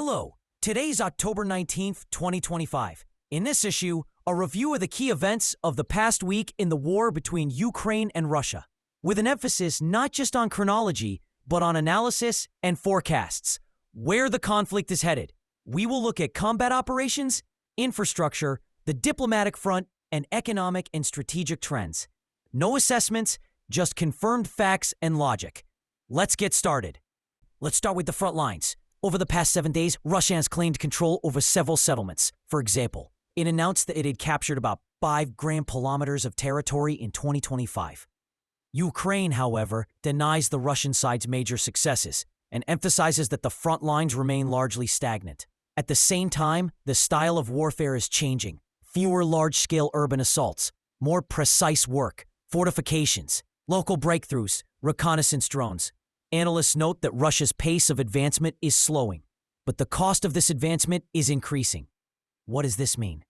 Hello, today's October 19th, 2025. In this issue, a review of the key events of the past week in the war between Ukraine and Russia, with an emphasis not just on chronology, but on analysis and forecasts. Where the conflict is headed. We will look at combat operations, infrastructure, the diplomatic front, and economic and strategic trends. No assessments, just confirmed facts and logic. Let's get started. Let's start with the front lines. Over the past 7 days, Russia has claimed control over several settlements. For example, it announced that it had captured about 5 grand kilometers of territory in 2025. Ukraine, however, denies the Russian side's major successes and emphasizes that the front lines remain largely stagnant. At the same time, the style of warfare is changing. Fewer large-scale urban assaults, more precise work, fortifications, local breakthroughs, reconnaissance drones. Analysts note that Russia's pace of advancement is slowing, but the cost of this advancement is increasing. What does this mean?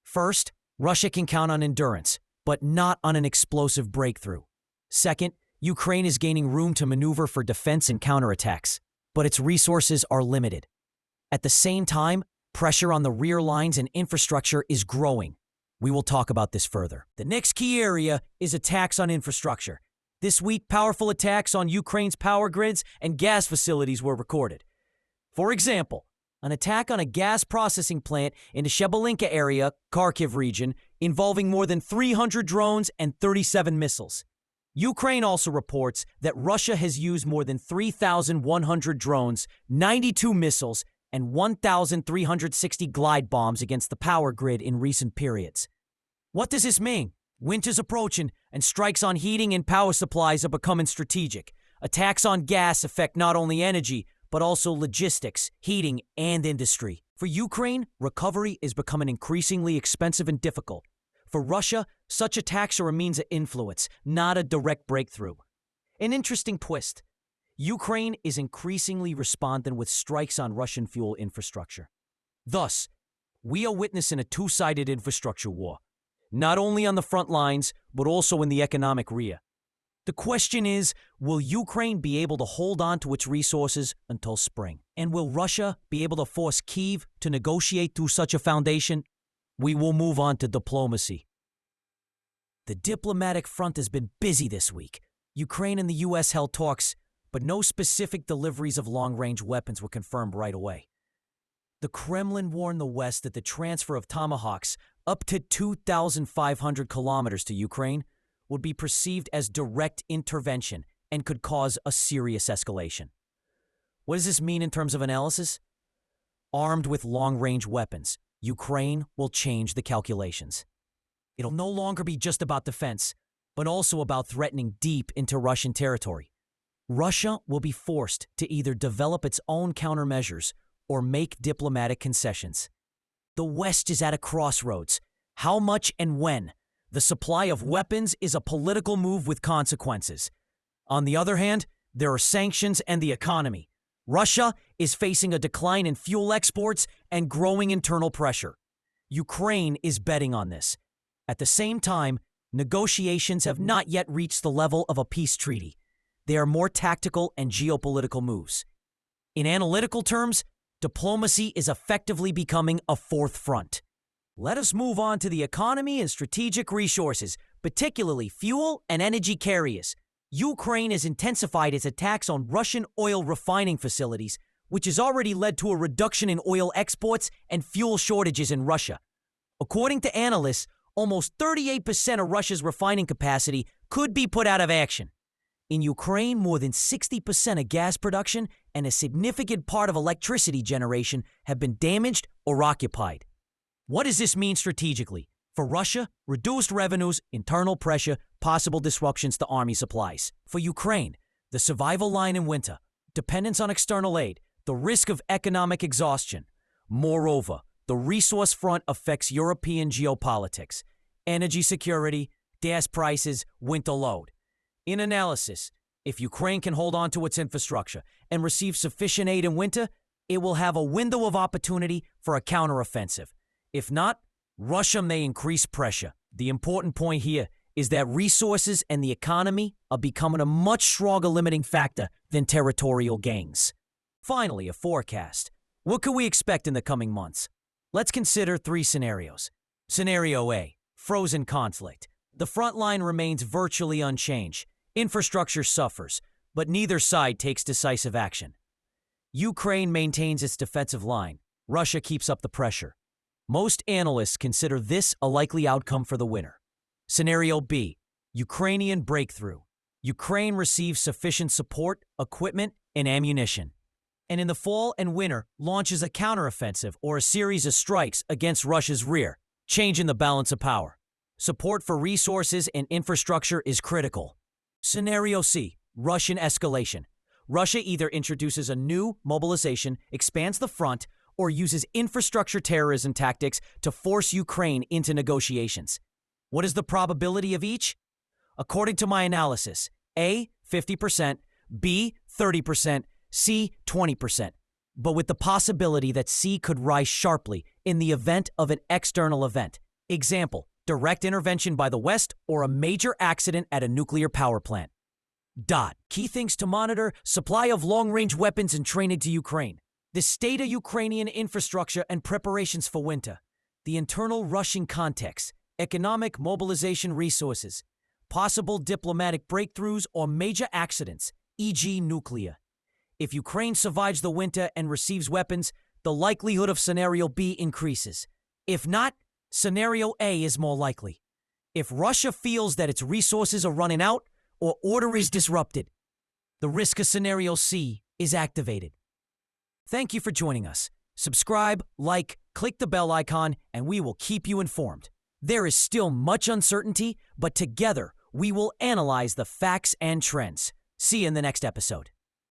First, Russia can count on endurance, but not on an explosive breakthrough. Second, Ukraine is gaining room to maneuver for defense and counterattacks, but its resources are limited. At the same time, pressure on the rear lines and infrastructure is growing. We will talk about this further. The next key area is attacks on infrastructure. This week, powerful attacks on Ukraine's power grids and gas facilities were recorded. For example, an attack on a gas processing plant in the Shebelinka area, Kharkiv region, involving more than 300 drones and 37 missiles. Ukraine also reports that Russia has used more than 3,100 drones, 92 missiles, and 1,360 glide bombs against the power grid in recent periods. What does this mean? Winter's approaching, and strikes on heating and power supplies are becoming strategic. Attacks on gas affect not only energy, but also logistics, heating, and industry. For Ukraine, recovery is becoming increasingly expensive and difficult. For Russia, such attacks are a means of influence, not a direct breakthrough. An interesting twist. Ukraine is increasingly responding with strikes on Russian fuel infrastructure. Thus, we are witnessing a two-sided infrastructure war, not only on the front lines, but also in the economic rear. The question is, will Ukraine be able to hold on to its resources until spring? And will Russia be able to force Kyiv to negotiate through such a foundation? We will move on to diplomacy. The diplomatic front has been busy this week. Ukraine and the U.S. held talks, but no specific deliveries of long-range weapons were confirmed right away. The Kremlin warned the West that the transfer of Tomahawks up to 2,500 kilometers to Ukraine would be perceived as direct intervention and could cause a serious escalation. What does this mean in terms of analysis? Armed with long-range weapons, Ukraine will change the calculations. It'll no longer be just about defense, but also about threatening deep into Russian territory. Russia will be forced to either develop its own countermeasures or make diplomatic concessions. The West is at a crossroads. How much and when? The supply of weapons is a political move with consequences. On the other hand, there are sanctions and the economy. Russia is facing a decline in fuel exports and growing internal pressure. Ukraine is betting on this. At the same time, negotiations have not yet reached the level of a peace treaty. They are more tactical and geopolitical moves. In analytical terms, diplomacy is effectively becoming a fourth front. Let us move on to the economy and strategic resources, particularly fuel and energy carriers. Ukraine has intensified its attacks on Russian oil refining facilities, which has already led to a reduction in oil exports and fuel shortages in Russia. According to analysts, almost 38% of Russia's refining capacity could be put out of action. In Ukraine, more than 60% of gas production and a significant part of electricity generation have been damaged or occupied. What does this mean strategically? For Russia, reduced revenues, internal pressure, possible disruptions to army supplies. For Ukraine, the survival line in winter, dependence on external aid, the risk of economic exhaustion. Moreover, the resource front affects European geopolitics, energy security, gas prices, winter load. In analysis, if Ukraine can hold on to its infrastructure and receive sufficient aid in winter, it will have a window of opportunity for a counteroffensive. If not, Russia may increase pressure. The important point here is that resources and the economy are becoming a much stronger limiting factor than territorial gains. Finally, a forecast. What could we expect in the coming months? Let's consider 3 scenarios. Scenario A, frozen conflict. The front line remains virtually unchanged. Infrastructure suffers, but neither side takes decisive action. Ukraine maintains its defensive line. Russia keeps up the pressure. Most analysts consider this a likely outcome for the winner. Scenario B, Ukrainian breakthrough. Ukraine receives sufficient support, equipment, and ammunition, and in the fall and winter launches a counteroffensive or a series of strikes against Russia's rear, changing the balance of power. Support for resources and infrastructure is critical. Scenario C, Russian escalation. Russia either introduces a new mobilization, expands the front, or uses infrastructure terrorism tactics to force Ukraine into negotiations. What is the probability of each? According to my analysis, A, 50%, B, 30%, C, 20%, but with the possibility that C could rise sharply in the event of an external event. Example, direct intervention by the West or a major accident at a nuclear power plant. Key things to monitor: supply of long-range weapons and training to Ukraine, the state of Ukrainian infrastructure and preparations for winter, the internal Russian context, economic mobilization resources, possible diplomatic breakthroughs or major accidents, e.g. nuclear. If Ukraine survives the winter and receives weapons, the likelihood of Scenario B increases. If not, Scenario A is more likely. If Russia feels that its resources are running out or order is disrupted, the risk of Scenario C is activated. Thank you for joining us. Subscribe, like, click the bell icon, and we will keep you informed. There is still much uncertainty, but together we will analyze the facts and trends. See you in the next episode.